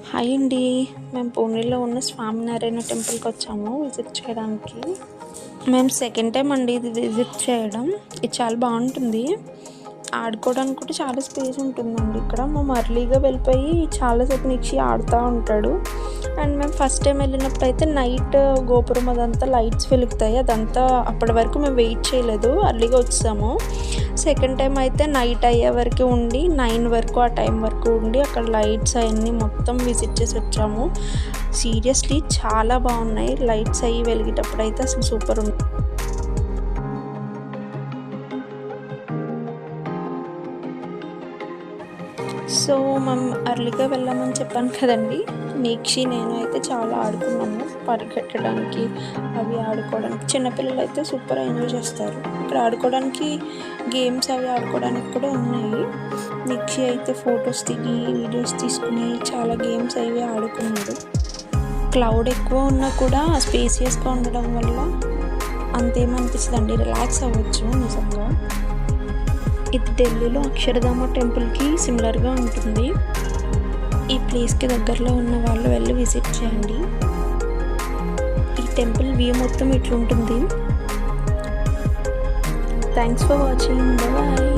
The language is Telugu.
హాయ్ అండి. మేము పూణేలో ఉన్న స్వామినారాయణ టెంపుల్కి వచ్చాము విజిట్ చేయడానికి. మేము సెకండ్ టైం అండి ఇది విజిట్ చేయడం. ఇది చాలా బాగుంటుంది. ఆడుకోవడానికి కూడా చాలా స్పేస్ ఉంటుందండి ఇక్కడ. మేము అర్లీగా వెళ్ళిపోయి చాలాసేపు నిక్షి ఆడుతూ ఉంటాడు. అండ్ మేము ఫస్ట్ టైం వెళ్ళినప్పుడు అయితే నైట్ గోపురం అదంతా లైట్స్ వెలుగుతాయి. అదంతా అప్పటి వరకు మేము వెయిట్ చేయలేదు, అర్లీగా వచ్చాము. సెకండ్ టైం అయితే నైట్ అయ్యే వరకు ఉండి 9 వరకు ఆ టైం వరకు ఉండి అక్కడ లైట్స్ అవన్నీ మొత్తం విజిట్ చేసి వచ్చాము. సీరియస్లీ చాలా బాగున్నాయి. లైట్స్ అయ్యి వెలిగేటప్పుడు అయితే అసలు సూపర్ ఉంది. సో మేము అర్లీగా వెళ్ళామని చెప్పాను కదండి. నీక్షి నేను అయితే చాలా ఆడుకున్నాము. పరిగెట్టడానికి అవి ఆడుకోవడానికి చిన్నపిల్లలు అయితే సూపర్ ఎంజాయ్ చేస్తారు. ఇక్కడ ఆడుకోవడానికి గేమ్స్ అవి ఆడుకోవడానికి కూడా ఉన్నాయి. నీక్షి అయితే ఫొటోస్ దిగి వీడియోస్ తీసుకుని చాలా గేమ్స్ అవి ఆడుకున్నాడు. క్లౌడ్ ఎక్కువ ఉన్నా కూడా స్పేసియస్గా ఉండడం వల్ల అంతేమనిపిస్తుందండి, రిలాక్స్ అవ్వచ్చు నిజంగా. ఇది ఢిల్లీలో అక్షరధామ టెంపుల్కి సిమిలర్గా ఉంటుంది. ఈ ప్లేస్కి దగ్గరలో ఉన్న వాళ్ళు వెళ్ళి విజిట్ చేయండి. ఈ టెంపుల్ వ్యూ మొత్తం ఇట్లుంటుంది. Thanks for watching. బాయ్.